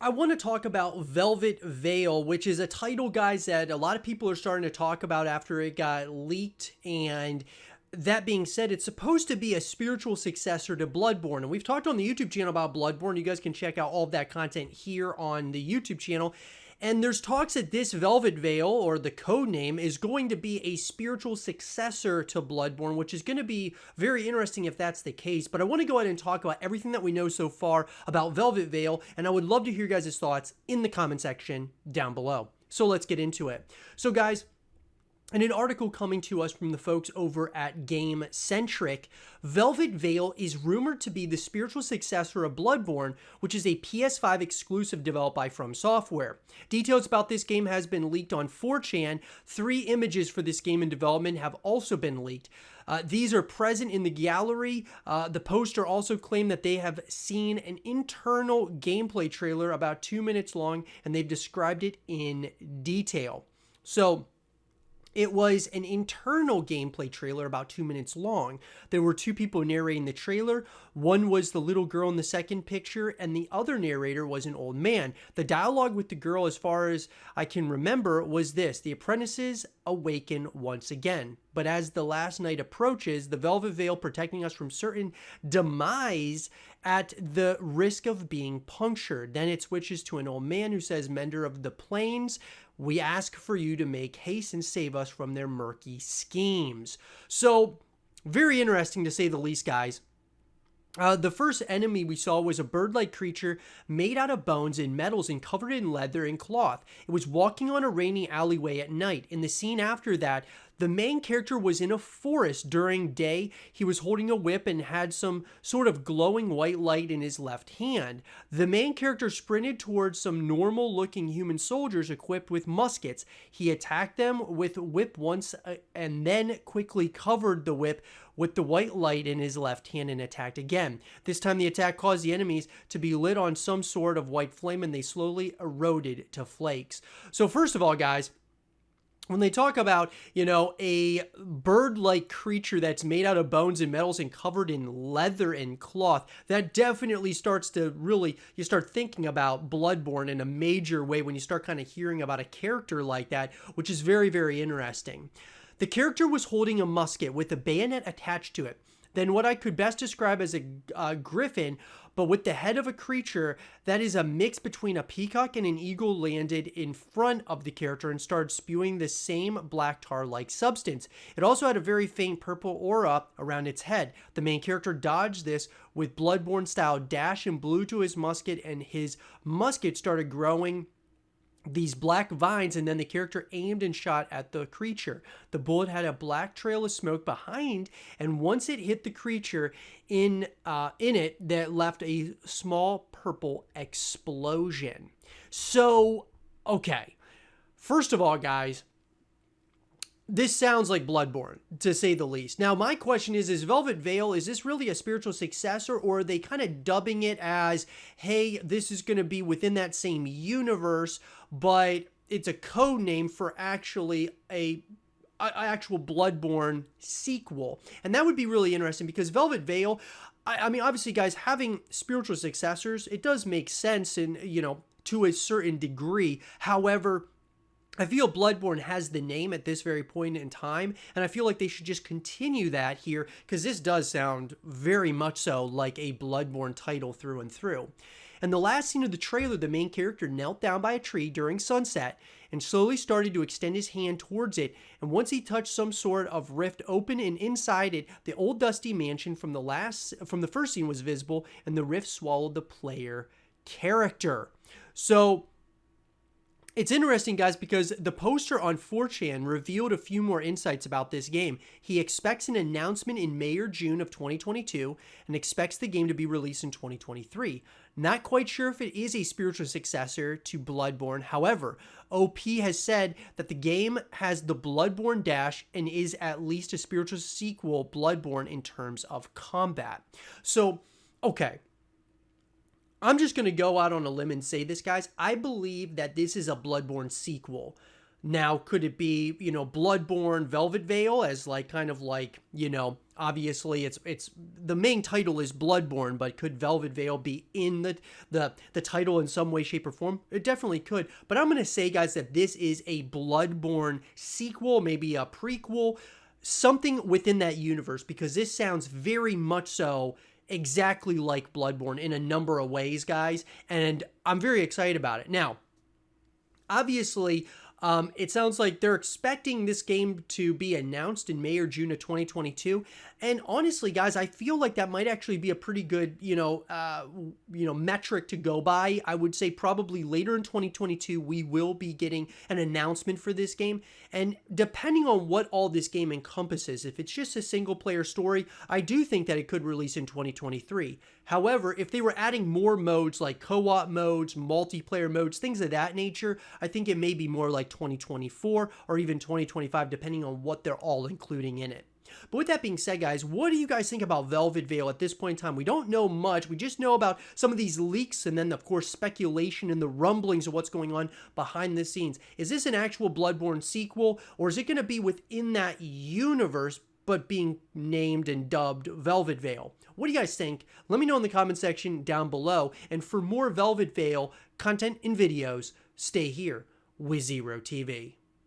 I want to talk about Velvet Veil, which is a title, guys, that a lot of people are starting to talk about after it got leaked. And that being said, it's supposed to be a spiritual successor to Bloodborne. And we've talked on the YouTube channel about Bloodborne. You guys can check out all of that content here on the YouTube channel. And there's talks that this Velvet Veil, or the code name, is going to be a spiritual successor to Bloodborne, which is going to be very interesting if that's the case. But I want to go ahead and talk about everything that we know so far about Velvet Veil, and I would love to hear your guys' thoughts in the comment section down below. So let's get into it. So guys, in an article coming to us from the folks over at Game Centric, Velvet Veil is rumored to be the spiritual successor of Bloodborne, which is a PS5 exclusive developed by From Software. Details about this game has been leaked on 4chan. 3 images for this game in development have also been leaked. These are present in the gallery. The poster also claimed that they have seen an internal gameplay trailer about 2 minutes long, and they've described it in detail. So, it was an internal gameplay trailer about 2 minutes long. There were 2 people narrating the trailer. One was the little girl in the second picture, and the other narrator was an old man. The dialogue with the girl, as far as I can remember, was this: the apprentices awaken once again. But as the last night approaches, the Velvet Veil protecting us from certain demise at the risk of being punctured. Then it switches to an old man who says, "Mender of the Plains, we ask for you to make haste and save us from their murky schemes." So, very interesting to say the least, guys. The first enemy we saw was a bird-like creature made out of bones and metals and covered in leather and cloth. It was walking on a rainy alleyway at night. In the scene after that, the main character was in a forest during day. He was holding a whip and had some sort of glowing white light in his left hand. The main character sprinted towards some normal-looking human soldiers equipped with muskets. He attacked them with a whip once and then quickly covered the whip with the white light in his left hand and attacked again. This time the attack caused the enemies to be lit on some sort of white flame, and they slowly eroded to flakes. So first of all, guys, when they talk about, a bird-like creature that's made out of bones and metals and covered in leather and cloth, that definitely starts to really, you start thinking about Bloodborne in a major way when you start kind of hearing about a character like that, which is very, very interesting. The character was holding a musket with a bayonet attached to it. Then what I could best describe as a griffin, but with the head of a creature that is a mix between a peacock and an eagle, landed in front of the character and started spewing the same black tar-like substance. It also had a very faint purple aura around its head. The main character dodged this with Bloodborne-style dash and blew to his musket, and his musket started growing these black vines, and then the character aimed and shot at the creature. The bullet had a black trail of smoke behind, and once it hit the creature in it, that left a small purple explosion. So, okay. First of all, guys, this sounds like Bloodborne, to say the least. Now, my question is Velvet Veil, is this really a spiritual successor, or are they kind of dubbing it as, hey, this is going to be within that same universe, but it's a code name for actually a actual Bloodborne sequel? And that would be really interesting, because Velvet Veil, I mean, obviously, guys, having spiritual successors, it does make sense in, to a certain degree. However, I feel Bloodborne has the name at this very point in time, and I feel like they should just continue that here, because this does sound very much so like a Bloodborne title through and through. In the last scene of the trailer, the main character knelt down by a tree during sunset and slowly started to extend his hand towards it, and once he touched some sort of rift open, and inside it, the old dusty mansion from the first scene was visible, and the rift swallowed the player character. So it's interesting, guys, because the poster on 4chan revealed a few more insights about this game. He expects an announcement in May or June of 2022 and expects the game to be released in 2023. Not quite sure if it is a spiritual successor to Bloodborne. However, OP has said that the game has the Bloodborne dash and is at least a spiritual sequel Bloodborne in terms of combat. So, okay. I'm just going to go out on a limb and say this, guys. I believe that this is a Bloodborne sequel. Now, could it be, Bloodborne Velvet Veil as kind of Obviously, it's the main title is Bloodborne, but could Velvet Veil be in the title in some way, shape, or form? It definitely could. But I'm gonna say, guys, that this is a Bloodborne sequel, maybe a prequel, something within that universe, because this sounds very much so exactly like Bloodborne in a number of ways, guys, and I'm very excited about it. Now, obviously, it sounds like they're expecting this game to be announced in May or June of 2022. And honestly, guys, I feel like that might actually be a pretty good, metric to go by. I would say probably later in 2022, we will be getting an announcement for this game. And depending on what all this game encompasses, if it's just a single player story, I do think that it could release in 2023. However, if they were adding more modes like co-op modes, multiplayer modes, things of that nature, I think it may be more like 2024 or even 2025, depending on what they're all including in it. But with that being said, guys, what do you guys think about Velvet Veil at this point in time? We don't know much. We just know about some of these leaks and then, of course, speculation and the rumblings of what's going on behind the scenes. Is this an actual Bloodborne sequel, or is it going to be within that universe but being named and dubbed Velvet Veil? What do you guys think? Let me know in the comment section down below. And for more Velvet Veil content and videos, stay here with Zero TV.